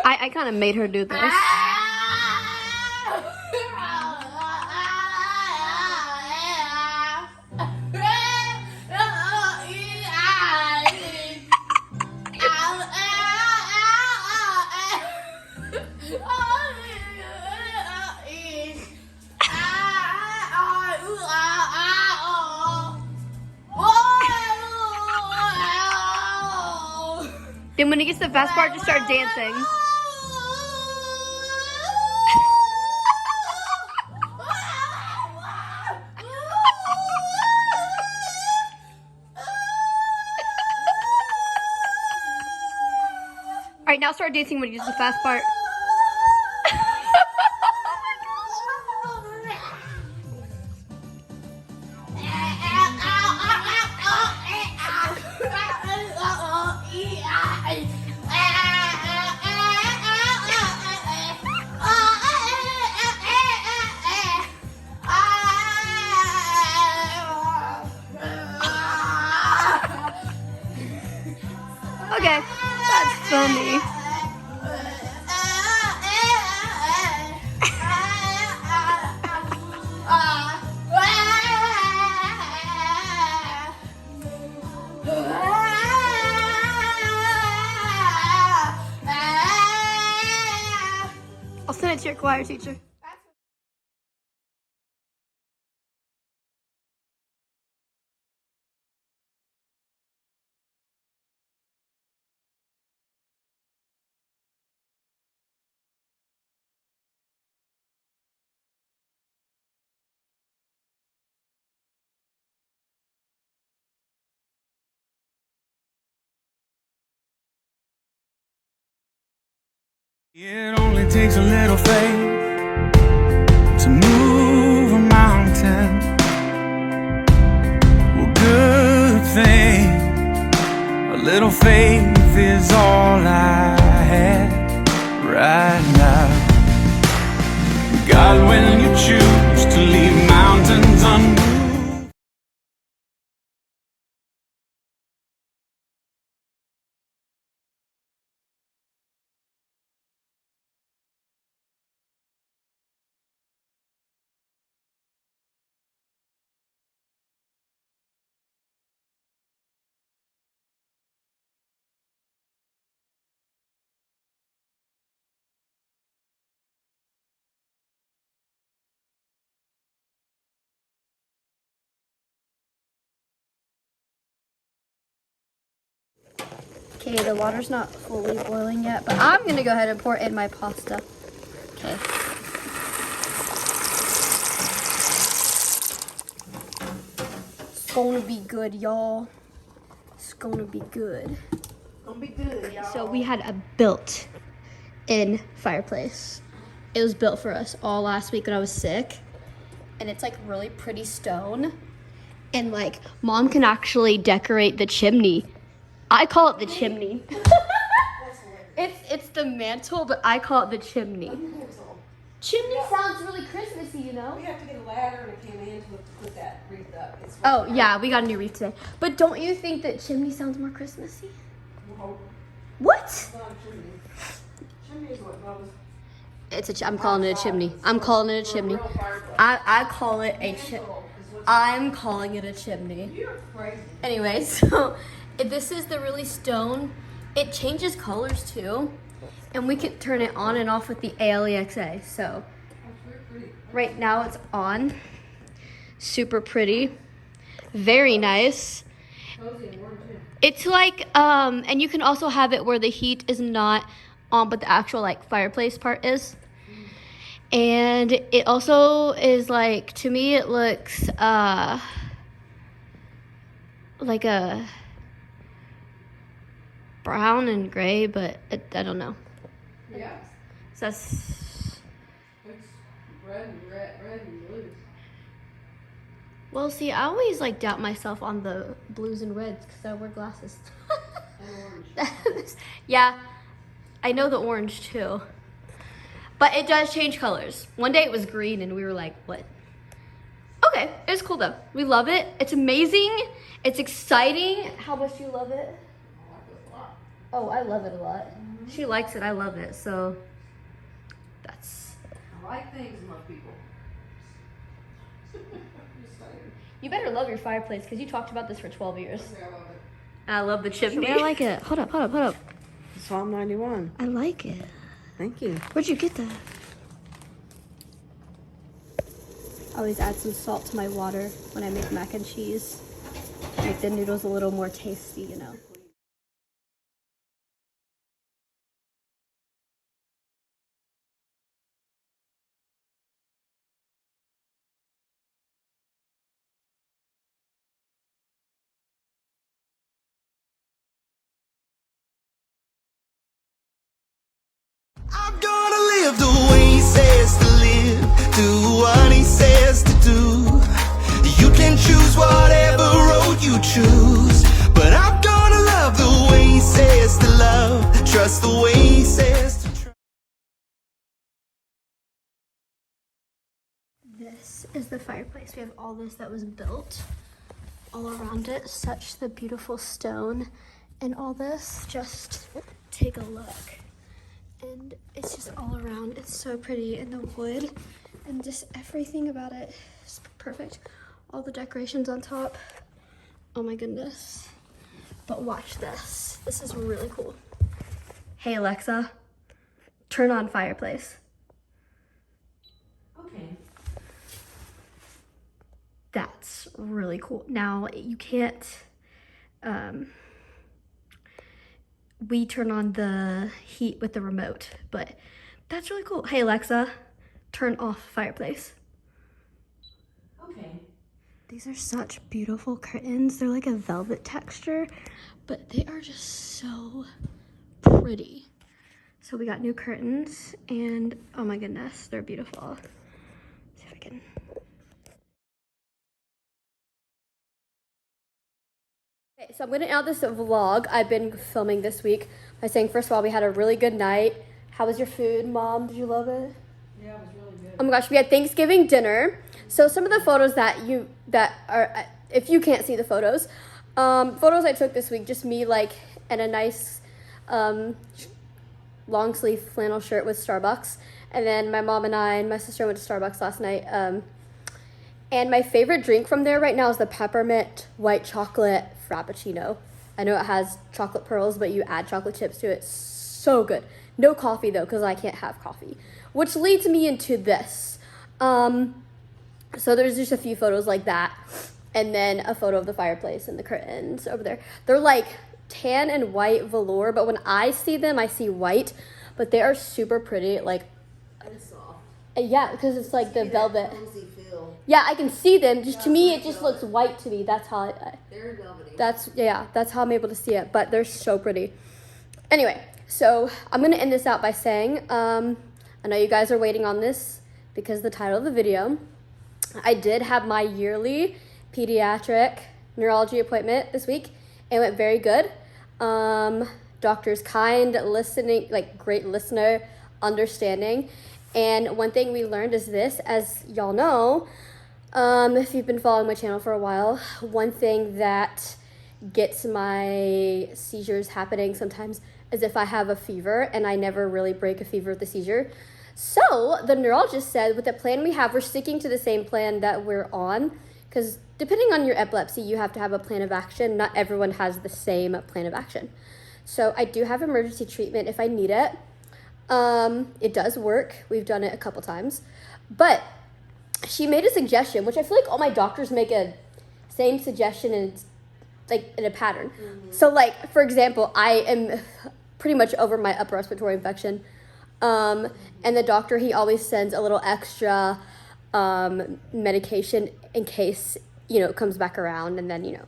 I kind of made her do this. Then when it gets to the fast part, just start dancing. All right, now start dancing when you get to the fast part. Okay, that's funny. I'll send it to your choir teacher. It only takes a little faith to move a mountain. Well, good thing a little faith is all I have right now. God, when you choose to leave mountains unmoved. Okay, the water's not fully boiling yet, but I'm gonna go ahead and pour in my pasta. Okay. It's gonna be good, y'all. It's gonna be good. Gonna be good, y'all. So we had a built-in fireplace. It was built for us all last week when I was sick. And it's like really pretty stone. And like, Mom can actually decorate the chimney. I call it the chimney. It's the mantle, but I call it the chimney. Chimney sounds really Christmassy, you know? We have to get a ladder and a can in to put that wreath up. It's Oh, yeah, we got a new wreath today. But don't you think that chimney sounds more Christmassy? No, What? it's not a chimney. Chimney is what goes. I'm calling it a chimney. I'm calling it a chimney. I call it a chimney. I'm calling it a chimney. You're crazy. Anyway, so this is the really stone. It changes colors too. And we can turn it on and off with the ALEXA. So right now it's on. Super pretty. Very nice. It's like, and you can also have it where the heat is not on, but the actual like fireplace part is. And it also is like, to me it looks like a brown and gray, but I don't know. Yeah. So that's, It's red and blue. well, see, I always like doubt myself on the blues and reds because I wear glasses. And orange. Yeah, I know the orange too. But it does change colors. One day it was green and we were like, what? Okay, it's cool though. We love it. It's amazing. It's exciting. How much do you love it? I like this a lot. Oh, I love it a lot. She likes it, I love it, so that's... I like things, love people. You better love your fireplace, because you talked about this for 12 years. I love it. I love the chimney. I like it. Hold up. Psalm 91. I like it. Thank you. Where'd you get that? I always add some salt to my water when I make mac and cheese. Make the noodles a little more tasty, you know. I'm gonna live the way he says to live, do what he says to do. You can choose whatever road you choose, but I'm gonna love the way he says to love, trust the way he says to trust. This is the fireplace. We have all this that was built all around it. Such the beautiful stone and all this. Just take a look. And it's just all around. It's so pretty, and the wood and just everything about it is perfect. All the decorations on top. Oh my goodness. But watch this. This is really cool. Hey Alexa, turn on fireplace. Okay. That's really cool. Now you can't, we turn on the heat with the remote, but that's really cool. Hey Alexa, turn off fireplace. Okay. These are such beautiful curtains. They're like a velvet texture, but they are just so pretty. So we got new curtains, and oh my goodness, they're beautiful. Let's see if I can. Okay, so I'm gonna end out this vlog I've been filming this week by saying, first of all, we had a really good night. How was your food, Mom? Did you love it? Yeah, it was really good. Oh my gosh, we had Thanksgiving dinner. So some of the photos that are, if you can't see the photos I took this week, just me like in a nice long sleeve flannel shirt with Starbucks. And then my mom and I and my sister went to Starbucks last night. And my favorite drink from there right now is the peppermint white chocolate frappuccino. I know it has chocolate pearls, but you add chocolate chips to it. So good. No coffee though, because I can't have coffee. Which leads me into this. So there's just a few photos like that. And then a photo of the fireplace and the curtains over there. They're like tan and white velour, but when I see them, I see white. But they are super pretty. Like, And soft. yeah, because it's like the velvet. Cozy feel. Yeah, I can see them. Just to me, it just looks white to me. That's how They're velvety. that's how I'm able to see it. But they're so pretty. Anyway, so I'm gonna end this out by saying, I know you guys are waiting on this because of the title of the video. I did have my yearly pediatric neurology appointment this week. It went very good. Doctor's kind, listening, like great listener, understanding. And one thing we learned is this, as y'all know, if you've been following my channel for a while, one thing that gets my seizures happening sometimes is if I have a fever, and I never really break a fever with a seizure. So the neurologist said with the plan we have, we're sticking to the same plan that we're on, because depending on your epilepsy, you have to have a plan of action. Not everyone has the same plan of action. So I do have emergency treatment if I need it. It does work. We've done it a couple times. But she made a suggestion, which I feel like all my doctors make a same suggestion and like in a pattern. Mm-hmm. So like, for example, I am pretty much over my upper respiratory infection. And the doctor, he always sends a little extra medication in case, it comes back around, and then,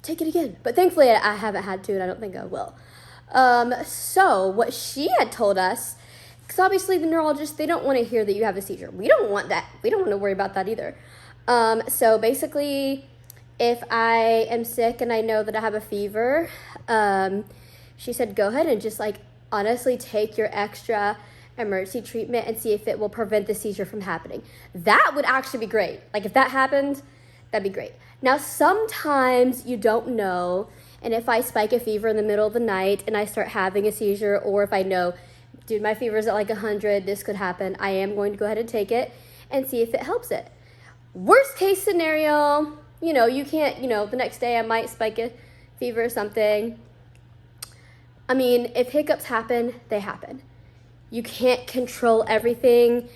take it again. But thankfully I haven't had to, and I don't think I will. So what she had told us, because obviously the neurologists, they don't want to hear that you have a seizure. We don't want that. We don't want to worry about that either. So basically, if I am sick and I know that I have a fever, she said, go ahead and just honestly take your extra emergency treatment and see if it will prevent the seizure from happening. That would actually be great. If that happened, that'd be great. Now, sometimes you don't know And if I spike a fever in the middle of the night and I start having a seizure, or if I know, dude, my fever's at like 100, this could happen, I am going to go ahead and take it and see if it helps it. Worst case scenario, you know, you can't, you know, the next day I might spike a fever or something. I mean, if hiccups happen, they happen. You can't control everything.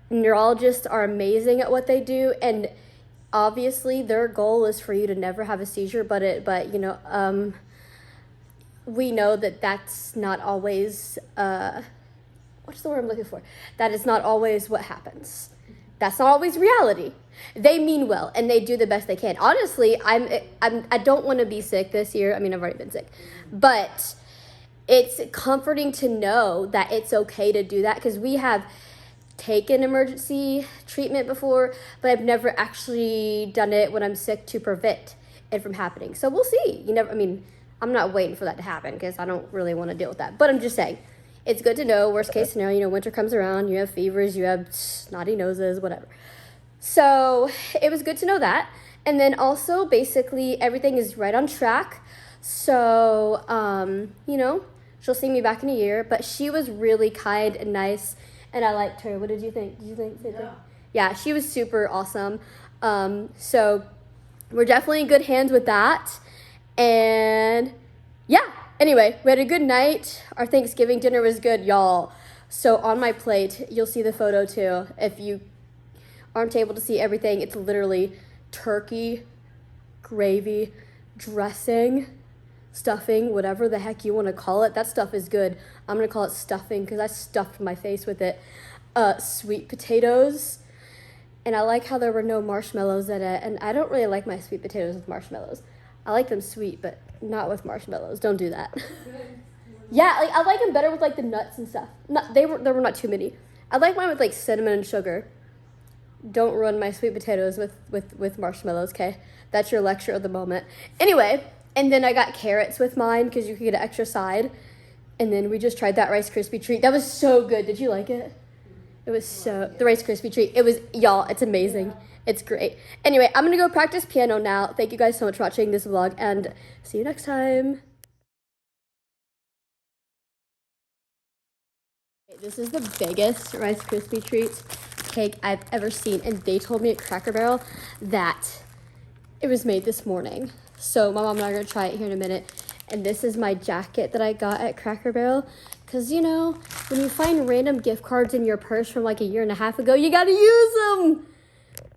Neurologists are amazing at what they do, and obviously their goal is for you to never have a seizure, but you know, we know that that's not always, what's the word I'm looking for? That is not always what happens. That's not always reality. They mean well, and they do the best they can. Honestly, I don't want to be sick this year. I mean, I've already been sick, but it's comforting to know that it's okay to do that, because we have taken emergency treatment before, but I've never actually done it when I'm sick to prevent it from happening. So we'll see. I mean, I'm not waiting for that to happen because I don't really want to deal with that. But I'm just saying, it's good to know, worst case scenario, you know, winter comes around, you have fevers, you have snotty noses, whatever. So it was good to know that. And then also, basically, everything is right on track. So, you know, she'll see me back in a year. But she was really kind and nice, and I liked her. What did you think? Did you think same thing? Yeah, she was super awesome. So we're definitely in good hands with that. And yeah, anyway, we had a good night. Our Thanksgiving dinner was good, y'all. So on my plate, you'll see the photo too. If you aren't able to see everything, it's literally turkey, gravy, dressing, stuffing, whatever the heck you want to call it. That stuff is good. I'm going to call it stuffing because I stuffed my face with it. Sweet potatoes. And I like how there were no marshmallows in it. And I don't really like my sweet potatoes with marshmallows. I like them sweet, but not with marshmallows. Don't do that. Yeah, like I like them better with like the nuts and stuff. There were not too many. I like mine with like cinnamon and sugar. Don't ruin my sweet potatoes with marshmallows, okay? That's your lecture of the moment. Anyway, and then I got carrots with mine because you could get an extra side. And then we just tried that Rice Krispie treat. That was so good. Did you like it? It was the Rice Krispie treat. It was, y'all, it's amazing. It's great. Anyway, I'm going to go practice piano now. Thank you guys so much for watching this vlog, and see you next time. This is the biggest Rice Krispie treat cake I've ever seen, and they told me at Cracker Barrel that it was made this morning. So my mom and I are going to try it here in a minute. And this is my jacket that I got at Cracker Barrel. Because, you know, when you find random gift cards in your purse from like a year and a half ago, you got to use them.